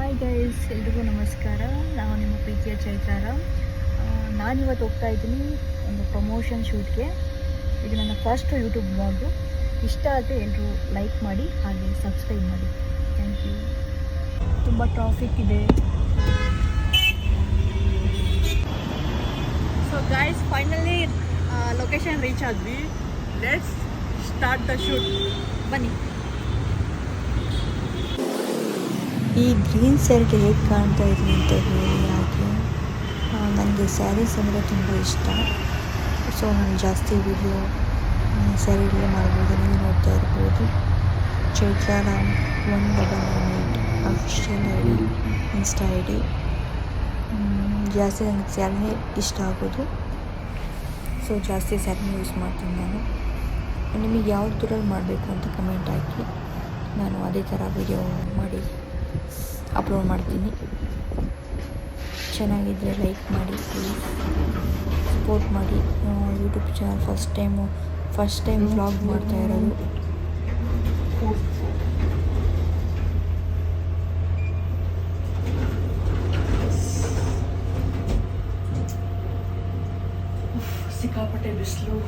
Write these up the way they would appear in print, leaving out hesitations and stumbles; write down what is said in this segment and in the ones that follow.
Hi guys, ಎಲ್ರಿಗೂ ನಮಸ್ಕಾರ. ನಾನು ನಿಮ್ಮ ಪ್ರೀತಿಯ ಚೈತಾರ. ನಾನಿವತ್ತು ಹೋಗ್ತಾ ಇದ್ದೀನಿ ಒಂದು ಪ್ರಮೋಷನ್ ಶೂಟ್ಗೆ. ಇದು ನನ್ನ ಫಸ್ಟ್ ಯೂಟ್ಯೂಬ್ ಬ್ಲಾಗು. ಇಷ್ಟ ಆದರೆ ಎಲ್ಲರೂ ಲೈಕ್ ಮಾಡಿ ಹಾಗೆ ಸಬ್ಸ್ಕ್ರೈಬ್ ಮಾಡಿ. Thank you. ತುಂಬ ಟ್ರಾಫಿಕ್ ಇದೆ. So guys, finally location reach ಆದ್ವಿ. Let's start the shoot. ಬನ್ನಿ. ಈ ಗ್ರೀನ್ ಸ್ಯಾರಿಗೆ ಹೇಗೆ ಕಾಣ್ತಾ ಇದ್ದೀನಿ ಅಂತ ಹೇಳಿ ಹಾಗೆ ನನಗೆ ಸ್ಯಾರೀಸ್ ಅಂದರೆ ತುಂಬ ಇಷ್ಟ. ಸೊ ನಾನು ಜಾಸ್ತಿ ವಿಡಿಯೋ ಸ್ಯಾರಿಗಳೇ ಮಾಡ್ಬೋದು. ನೀವು ನೋಡ್ತಾ ಇರ್ಬೋದು ಚೈತ್ರಾರಾಮ್ 199 official I D, insta I D. ಜಾಸ್ತಿ ನನಗೆ ಸ್ಯಾರಿನೇ ಇಷ್ಟ ಆಗೋದು. ಸೊ ಜಾಸ್ತಿ ಸ್ಯಾರಿನೇ ಯೂಸ್ ಮಾಡ್ತೀನಿ ನಾನು. ನಿಮಗೆ ಯಾವ ಥರಲ್ಲಿ ಮಾಡಬೇಕು ಅಂತ ಕಮೆಂಟ್ ಹಾಕಿ, ನಾನು ಅದೇ ಥರ ವಿಡಿಯೋ ಮಾಡಿ ಅಪ್ಲೋಡ್ ಮಾಡ್ತೀನಿ. ಚೆನ್ನಾಗಿದ್ದರೆ ಲೈಕ್ ಮಾಡಿ, ಪ್ಲೀಸ್ ಸಪೋರ್ಟ್ ಮಾಡಿ. YouTube channel first time vlog ಮಾಡ್ತಾ ಇರೋದು. ಸಿಕ್ಕಾಪಟ್ಟೆ ಬಿಸಿಲು.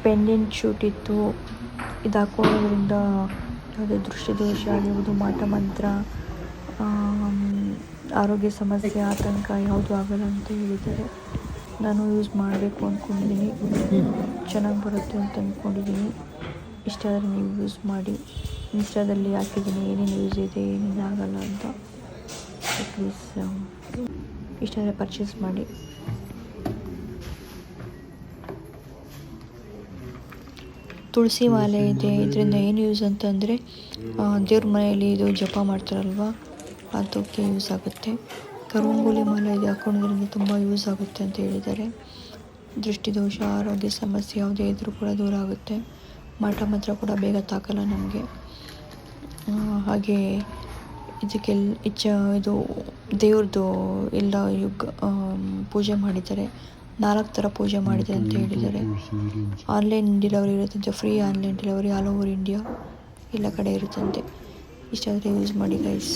ಪೆಂಡೆಂಟ್ ಶೂಟ್ ಇತ್ತು. ಇದು ಹಾಕೊಳ್ಳೋದ್ರಿಂದ ಯಾವುದೇ ದೃಷ್ಟಿದೋಷ ಆಗಿರ್ಬೋದು, ಮಾಟ ಮಂತ್ರ, ಆರೋಗ್ಯ ಸಮಸ್ಯೆ, ಆತಂಕ ಯಾವುದು ಆಗಲ್ಲ ಅಂತ ಹೇಳಿದ್ದಾರೆ. ನಾನು ಯೂಸ್ ಮಾಡಬೇಕು ಅಂದ್ಕೊಂಡಿದ್ದೀನಿ. ಚೆನ್ನಾಗಿ ಬರುತ್ತೆ ಅಂತ ಅಂದ್ಕೊಂಡಿದ್ದೀನಿ. ಇಷ್ಟ ಆದರೆ ನೀವು ಯೂಸ್ ಮಾಡಿ. ಇನ್ಸ್ಟಾದಲ್ಲಿ ಹಾಕಿದ್ದೀನಿ ಏನೇನು ಯೂಸ್ ಇದೆ, ಏನೇನು ಆಗಲ್ಲ ಅಂತ. ಪ್ಲೀಸ್ ಇಷ್ಟ ಆದರೆ ಪರ್ಚೇಸ್ ಮಾಡಿ. ತುಳಸಿ ಮಾಲೆ ಇದೆ. ಇದರಿಂದ ಏನು ಯೂಸ್ ಅಂತಂದರೆ ದೇವ್ರ ಮನೆಯಲ್ಲಿ ಇದು ಜಪ ಮಾಡ್ತಾರಲ್ವ, ಅದಕ್ಕೆ ಯೂಸ್ ಆಗುತ್ತೆ. ಕರುಂಗುಲಿ ಮಾಲೆ ಇದೆ, ಹಾಕೊಳ್ಳೋದ್ರಿಂದ ತುಂಬ ಯೂಸ್ ಆಗುತ್ತೆ ಅಂತ ಹೇಳಿದ್ದಾರೆ. ದೃಷ್ಟಿದೋಷ, ಆರೋಗ್ಯ ಸಮಸ್ಯೆ ಯಾವುದೇ ಇದ್ದರೂ ಕೂಡ ದೂರ ಆಗುತ್ತೆ. ಮಾಟ ಮಂತ್ರ ಕೂಡ ಬೇಗ ತಾಕಲ್ಲ ನಮಗೆ. ಹಾಗೆ ಇದು ದೇವ್ರದ್ದು ಎಲ್ಲ ಪೂಜೆ ಮಾಡಿದ್ದಾರೆ. 4 ಥರ ಪೂಜೆ ಮಾಡಿದೆ ಅಂತ ಹೇಳಿದ್ದಾರೆ. ಆನ್ಲೈನ್ ಡೆಲಿವರಿ ಇರುತ್ತಂತೆ, free online delivery all over India, ಎಲ್ಲ ಕಡೆ ಇರುತ್ತಂತೆ. ಇಷ್ಟ ಆದರೆ ಯೂಸ್ ಮಾಡಿ ಗೈಸ್.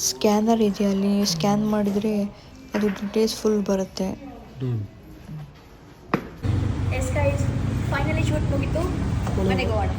ಸ್ಕ್ಯಾನರ್ ಇದೆ, ಅಲ್ಲಿ ಸ್ಕ್ಯಾನ್ ಮಾಡಿದರೆ ಅದು ಡೀಟೇಲ್ಸ್ ಫುಲ್ ಬರುತ್ತೆ. ಎಸ್ ಗೈಸ್, ಫೈನಲಿ ಶೂಟ್ ಮುಗಿತು. ಮನೆಗೆ ಹೋಗೋಣ.